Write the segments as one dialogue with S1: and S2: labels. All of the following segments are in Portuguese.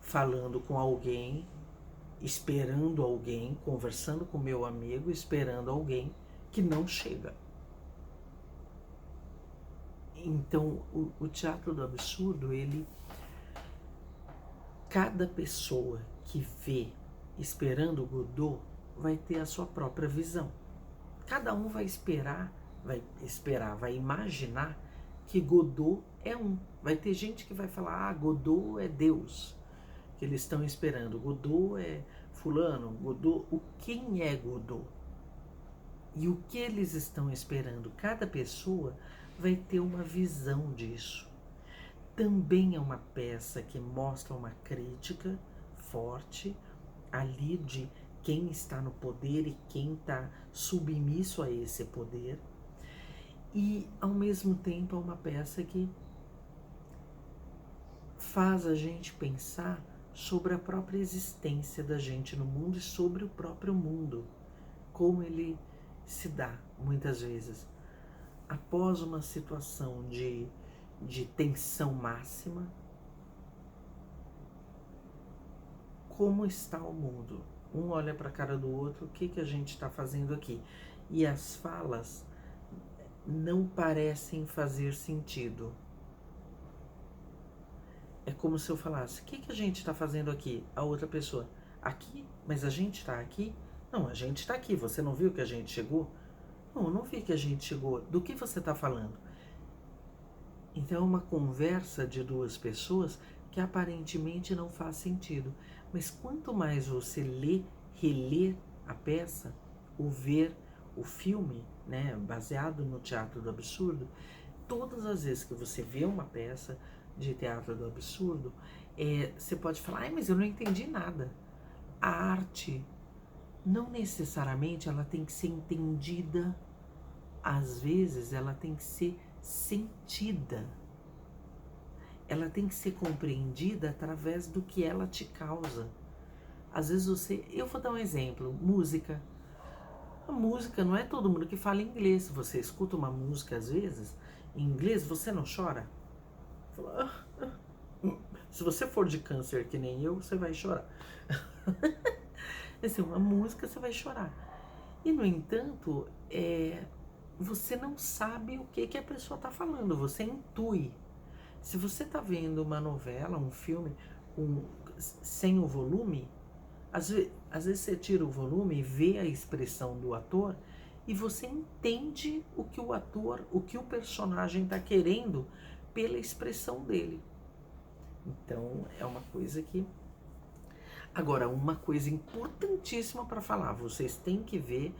S1: falando com alguém, esperando alguém, conversando com meu amigo, esperando alguém que não chega. Então, o teatro do absurdo, cada pessoa que vê esperando Godot vai ter a sua própria visão. Cada um vai imaginar que Godot é um. Vai ter gente que vai falar, Godot é Deus, que eles estão esperando. Godot é fulano, Godot, quem é Godot? E o que eles estão esperando? Cada pessoa vai ter uma visão disso. Também é uma peça que mostra uma crítica forte ali de quem está no poder e quem está submisso a esse poder. E, ao mesmo tempo, é uma peça que faz a gente pensar sobre a própria existência da gente no mundo e sobre o próprio mundo, como ele se dá, muitas vezes, após uma situação de tensão máxima, como está o mundo. Um olha para a cara do outro, o que a gente está fazendo aqui? E as falas não parecem fazer sentido. É como se eu falasse, o que a gente está fazendo aqui? A outra pessoa, aqui? Mas a gente está aqui? Não, a gente está aqui, você não viu que a gente chegou? Não, eu não vi que a gente chegou. Do que você está falando? Então é uma conversa de duas pessoas que aparentemente não faz sentido. Mas quanto mais você reler a peça, ou ver o filme, né, baseado no teatro do absurdo, todas as vezes que você vê uma peça de teatro do absurdo, você pode falar, mas eu não entendi nada. A arte, não necessariamente ela tem que ser entendida, às vezes ela tem que ser sentida. Ela tem que ser compreendida através do que ela te causa. Às vezes eu vou dar um exemplo, música. A música não é todo mundo que fala inglês. Você escuta uma música às vezes, em inglês, você não chora? Se você for de câncer que nem eu, você vai chorar. Assim, uma música você vai chorar. E no entanto, você não sabe o que a pessoa está falando, você intui. Se você está vendo uma novela, um filme sem o volume, às vezes você tira o volume e vê a expressão do ator e você entende o que o ator, o que o personagem está querendo pela expressão dele. Então é uma coisa que... Agora, uma coisa importantíssima para falar, vocês têm que ver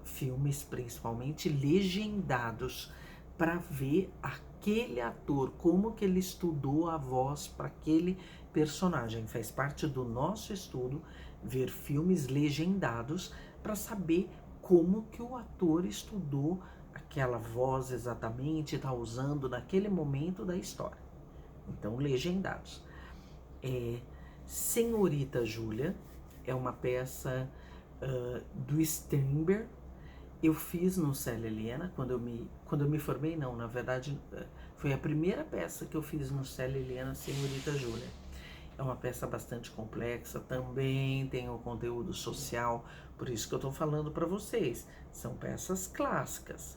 S1: filmes principalmente legendados para ver aquele ator, como que ele estudou a voz para aquele personagem. Faz parte do nosso estudo ver filmes legendados para saber como que o ator estudou aquela voz exatamente, está usando naquele momento da história. Então, legendados. Senhorita Júlia é uma peça do Strindberg. Eu fiz no Célia Helena, quando eu me formei, não, na verdade, foi a primeira peça que eu fiz no Célia Helena, Senhorita Júlia. É uma peça bastante complexa, também tem um conteúdo social, por isso que eu estou falando para vocês. São peças clássicas.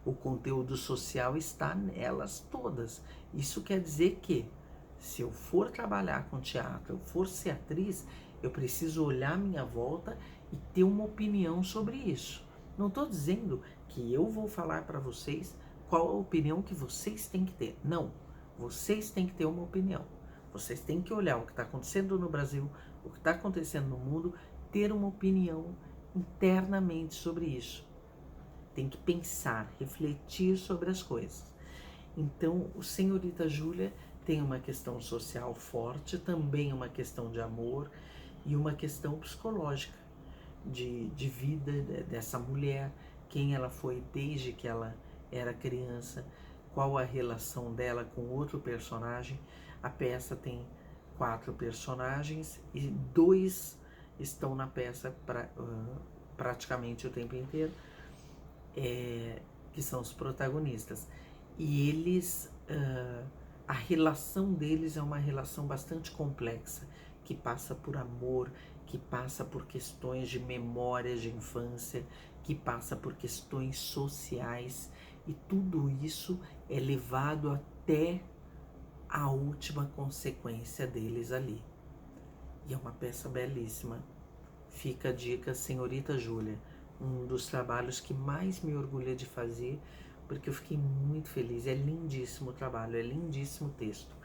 S1: O conteúdo social está nelas todas. Isso quer dizer que, se eu for trabalhar com teatro, eu for ser atriz, eu preciso olhar à minha volta e ter uma opinião sobre isso. Não estou dizendo que eu vou falar para vocês qual a opinião que vocês têm que ter. Não, vocês têm que ter uma opinião. Vocês têm que olhar o que está acontecendo no Brasil, o que está acontecendo no mundo, ter uma opinião internamente sobre isso. Tem que pensar, refletir sobre as coisas. Então, o Senhorita Júlia tem uma questão social forte, também uma questão de amor e uma questão psicológica de vida dessa mulher, quem ela foi desde que ela era criança, qual a relação dela com outro personagem. A peça tem 4 personagens e 2 estão na peça praticamente o tempo inteiro, que são os protagonistas. E eles a relação deles é uma relação bastante complexa, que passa por amor, que passa por questões de memórias de infância, que passa por questões sociais, e tudo isso é levado até a última consequência deles ali. E é uma peça belíssima. Fica a dica, Senhorita Júlia, um dos trabalhos que mais me orgulha de fazer, porque eu fiquei muito feliz. É lindíssimo o trabalho, é lindíssimo o texto.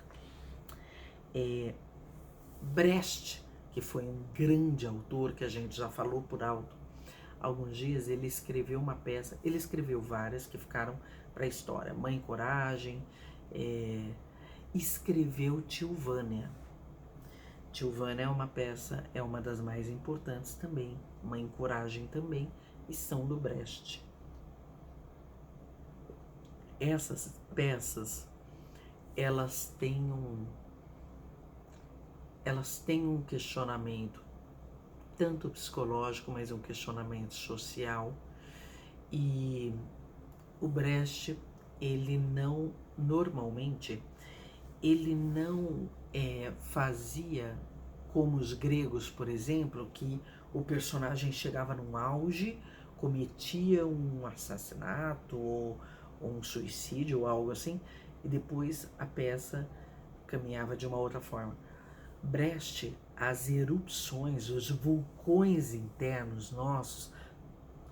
S1: Brecht, que foi um grande autor, que a gente já falou por alto alguns dias, ele escreveu uma peça, ele escreveu várias que ficaram para a história. Mãe Coragem, escreveu Tio Vânia. Tio Vânia é uma peça, é uma das mais importantes também. Mãe Coragem também, e são do Brecht. Essas peças, elas têm um questionamento, tanto psicológico, mas um questionamento social. E o Brecht, ele não, normalmente, ele não fazia como os gregos, por exemplo, que o personagem chegava num auge, cometia um assassinato ou um suicídio ou algo assim, e depois a peça caminhava de uma outra forma. Brecht, as erupções, os vulcões internos nossos,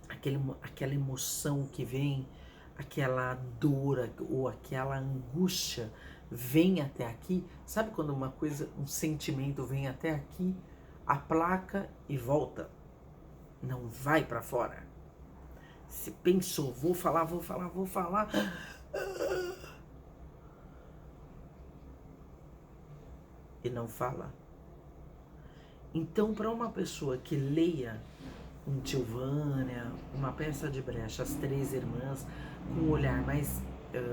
S1: aquela emoção que vem, aquela dor ou aquela angústia vem até aqui. Sabe quando uma coisa, um sentimento vem até aqui, aplaca e volta, não vai para fora? Se pensou, vou falar, e não fala. Então, para uma pessoa que leia um Tio Vânia, uma peça de Brecht, As Três Irmãs, com um olhar mais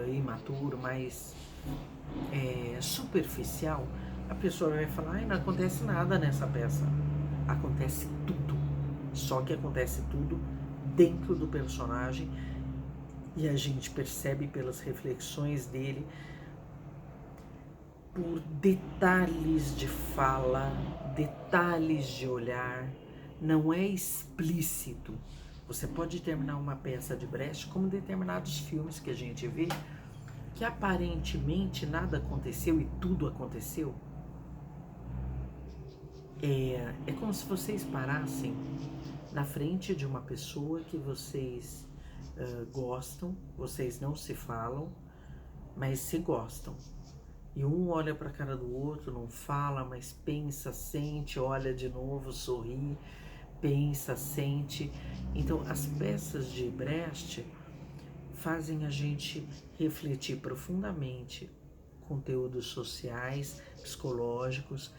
S1: imaturo, mais superficial, a pessoa vai falar, ai, não acontece nada nessa peça. Acontece tudo. Só que acontece tudo dentro do personagem, e a gente percebe pelas reflexões dele, por detalhes de fala, detalhes de olhar. Não é explícito. Você pode terminar uma peça de Brecht como determinados filmes que a gente vê, que aparentemente nada aconteceu e tudo aconteceu. É como se vocês parassem na frente de uma pessoa que vocês gostam, vocês não se falam, mas se gostam. E um olha para a cara do outro, não fala, mas pensa, sente, olha de novo, sorri, pensa, sente. Então, as peças de Brecht fazem a gente refletir profundamente conteúdos sociais, psicológicos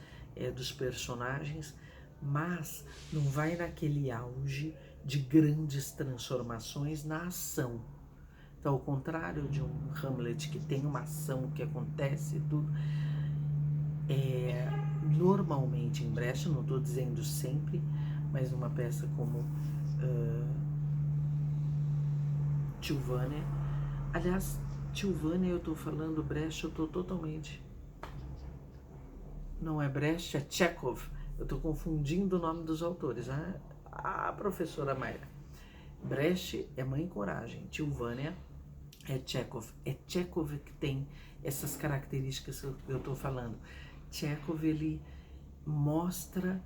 S1: dos personagens, mas não vai naquele auge de grandes transformações na ação. Então, ao contrário de um Hamlet que tem uma ação que acontece tudo, normalmente em Brecht, não estou dizendo sempre, mas numa peça como Tio Vânia, aliás, Tio Vânia eu estou falando, Brecht eu estou totalmente, não é Brecht, é Chekhov, eu estou confundindo o nome dos autores, né? A professora Mayra. Brecht é Mãe Coragem, Tio Vânia é Chekhov. É Chekhov que tem essas características que eu estou falando. Chekhov, ele mostra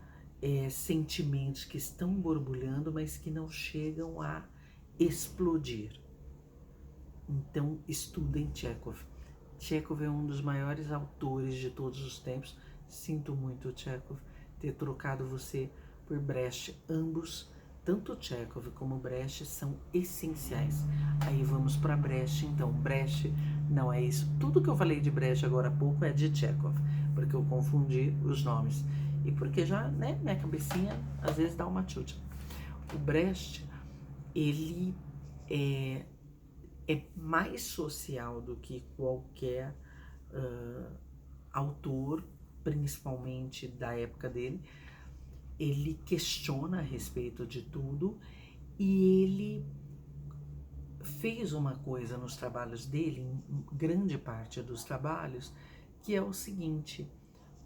S1: sentimentos que estão borbulhando, mas que não chegam a explodir. Então, estudem Chekhov. Chekhov é um dos maiores autores de todos os tempos. Sinto muito, Chekhov, ter trocado você por Brecht. Ambos, tanto Chekhov como Brecht, são essenciais. Aí vamos para Brecht, então. Brecht não é isso. Tudo que eu falei de Brecht agora há pouco é de Chekhov, porque eu confundi os nomes. E porque já, né, minha cabecinha às vezes dá uma tchutcha. O Brecht, ele é mais social do que qualquer autor, principalmente da época dele. Ele questiona a respeito de tudo e ele fez uma coisa nos trabalhos dele, em grande parte dos trabalhos, que é o seguinte: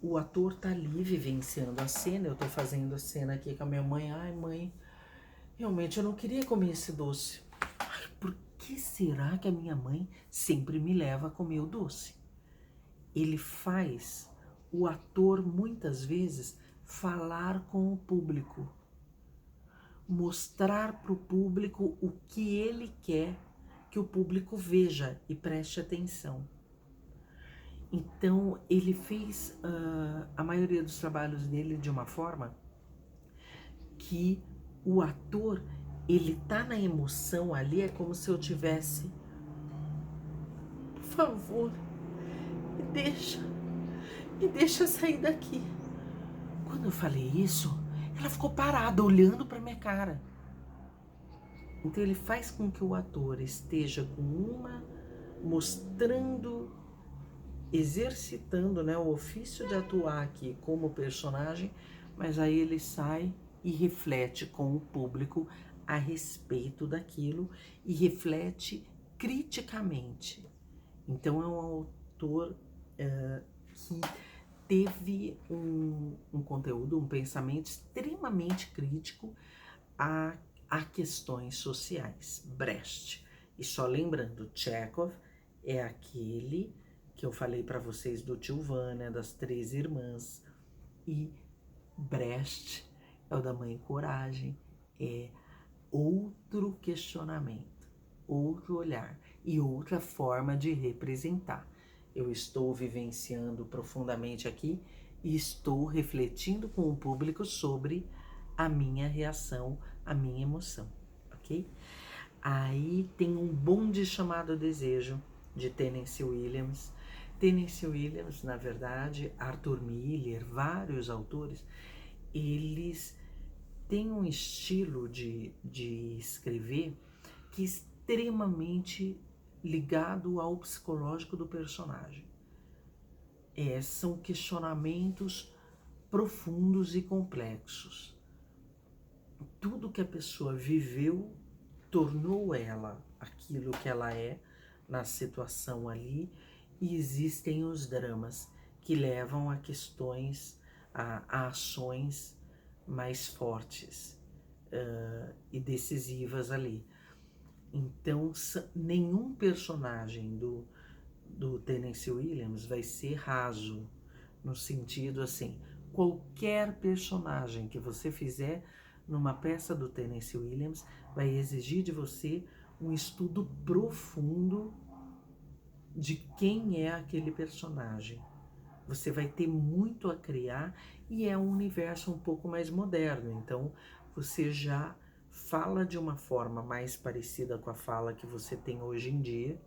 S1: o ator tá ali vivenciando a cena. Eu tô fazendo a cena aqui com a minha mãe. Ai, mãe, realmente eu não queria comer esse doce. Ai, por que será que a minha mãe sempre me leva a comer o doce? Ele faz o ator, muitas vezes, falar com o público, mostrar para o público o que ele quer que o público veja e preste atenção. Então, ele fez a maioria dos trabalhos dele de uma forma que o ator, ele tá na emoção ali, é como se eu tivesse: por favor, me deixa sair daqui. Quando eu falei isso, ela ficou parada, olhando para minha cara. Então ele faz com que o ator esteja mostrando, exercitando, né, o ofício de atuar aqui como personagem, mas aí ele sai e reflete com o público a respeito daquilo e reflete criticamente. Então é um autor que teve um conteúdo, um pensamento extremamente crítico a questões sociais. Brecht. E só lembrando, Chekhov é aquele que eu falei para vocês do tio Vânia, das três irmãs, e Brecht é o da Mãe Coragem. É outro questionamento, outro olhar e outra forma de representar. Eu estou vivenciando profundamente aqui e estou refletindo com o público sobre a minha reação, a minha emoção, ok? Aí tem um bonde chamado Desejo, de Tennessee Williams. Tennessee Williams, na verdade, Arthur Miller, vários autores, eles têm um estilo de escrever que é extremamente ligado ao psicológico do personagem. São questionamentos profundos e complexos. Tudo que a pessoa viveu tornou ela aquilo que ela é na situação ali, e existem os dramas que levam a questões, a ações mais fortes e decisivas ali. Então, nenhum personagem do Tennessee Williams vai ser raso, no sentido assim, qualquer personagem que você fizer numa peça do Tennessee Williams vai exigir de você um estudo profundo de quem é aquele personagem. Você vai ter muito a criar, e é um universo um pouco mais moderno, então você já fala de uma forma mais parecida com a fala que você tem hoje em dia,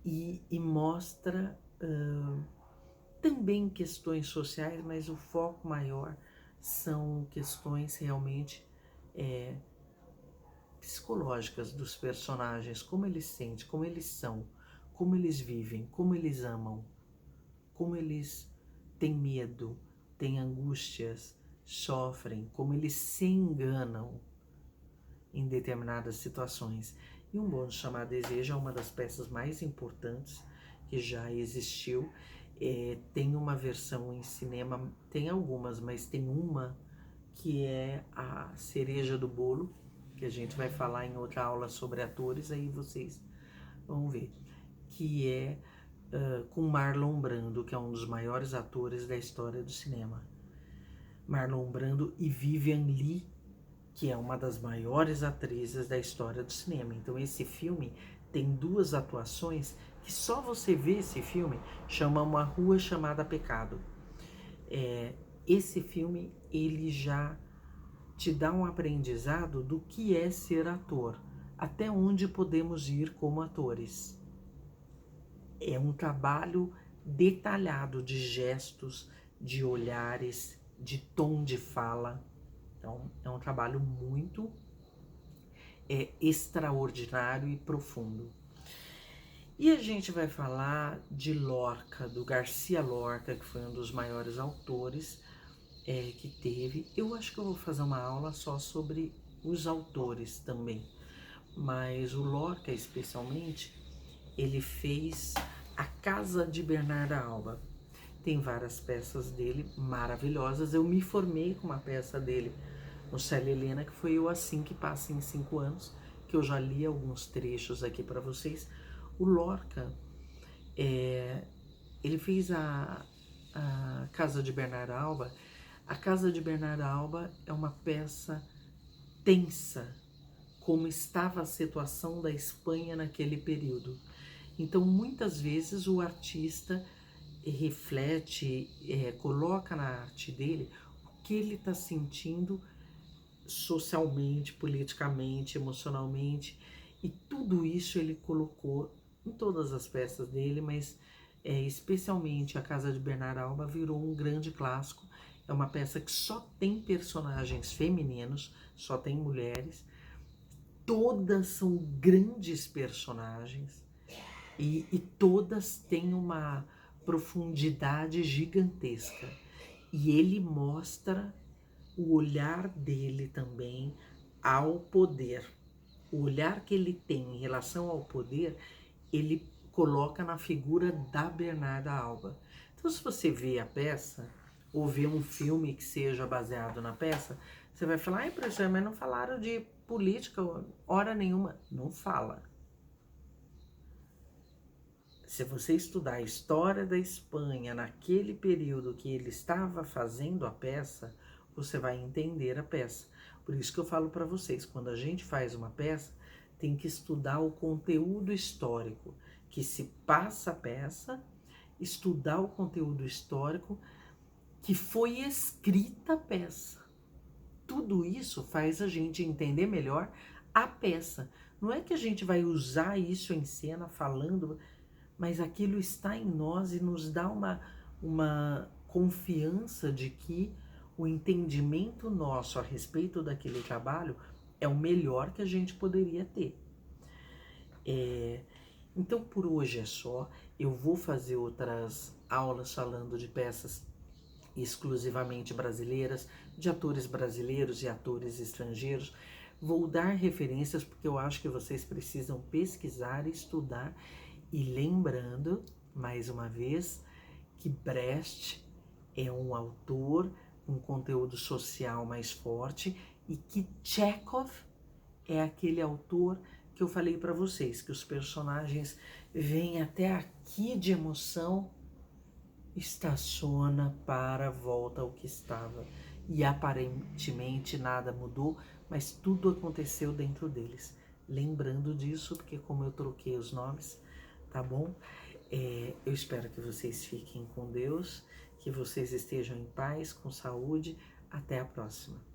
S1: e mostra também questões sociais, mas o foco maior são questões realmente psicológicas dos personagens, como eles sentem, como eles são, como eles vivem, como eles amam, como eles têm medo, têm angústias, sofrem, como eles se enganam em determinadas situações. E Um Bonde Chamado Desejo é uma das peças mais importantes que já existiu. Tem uma versão em cinema, tem algumas, mas tem uma que é a cereja do bolo, que a gente vai falar em outra aula sobre atores, aí vocês vão ver, que é com Marlon Brando, que é um dos maiores atores da história do cinema. Marlon Brando e Vivian Leigh, que é uma das maiores atrizes da história do cinema. Então esse filme tem duas atuações que só você vê esse filme, chama Uma Rua Chamada Pecado. Esse filme, ele já te dá um aprendizado do que é ser ator, até onde podemos ir como atores. É um trabalho detalhado de gestos, de olhares, de tom de fala. Então, é um trabalho muito extraordinário e profundo. E a gente vai falar de Lorca, do Garcia Lorca, que foi um dos maiores autores que teve. Eu acho que eu vou fazer uma aula só sobre os autores também, mas o Lorca especialmente, ele fez A Casa de Bernarda Alba. Tem várias peças dele maravilhosas. Eu me formei com uma peça dele no Célia Helena, que foi O Assim que Passa em 5 Anos, que eu já li alguns trechos aqui para vocês. O Lorca, ele fez a Casa de Bernarda Alba. A Casa de Bernarda Alba é uma peça tensa, como estava a situação da Espanha naquele período. Então, muitas vezes o artista reflete, coloca na arte dele o que ele está sentindo socialmente, politicamente, emocionalmente, e tudo isso ele colocou em todas as peças dele, mas especialmente A Casa de Bernarda Alba virou um grande clássico. É uma peça que só tem personagens femininos, só tem mulheres, todas são grandes personagens e todas têm uma profundidade gigantesca. E ele mostra o olhar dele também ao poder. O olhar que ele tem em relação ao poder, ele coloca na figura da Bernarda Alba. Então, se você vê a peça, ou vê um filme que seja baseado na peça, você vai falar, ai, professor, mas não falaram de política hora nenhuma. Não fala. Se você estudar a história da Espanha naquele período que ele estava fazendo a peça, você vai entender a peça. Por isso que eu falo para vocês, quando a gente faz uma peça, tem que estudar o conteúdo histórico que se passa a peça, estudar o conteúdo histórico que foi escrita a peça. Tudo isso faz a gente entender melhor a peça. Não é que a gente vai usar isso em cena falando, mas aquilo está em nós e nos dá uma confiança de que o entendimento nosso a respeito daquele trabalho é o melhor que a gente poderia ter. Então, por hoje é só. Eu vou fazer outras aulas falando de peças exclusivamente brasileiras, de atores brasileiros e atores estrangeiros. Vou dar referências porque eu acho que vocês precisam pesquisar, estudar. E lembrando, mais uma vez, que Brecht é um autor com conteúdo social mais forte e que Chekhov é aquele autor que eu falei para vocês, que os personagens vêm até aqui de emoção, estaciona, para, volta ao que estava. E aparentemente nada mudou, mas tudo aconteceu dentro deles. Lembrando disso, porque como eu troquei os nomes, tá bom? Eu espero que vocês fiquem com Deus, que vocês estejam em paz, com saúde. Até a próxima.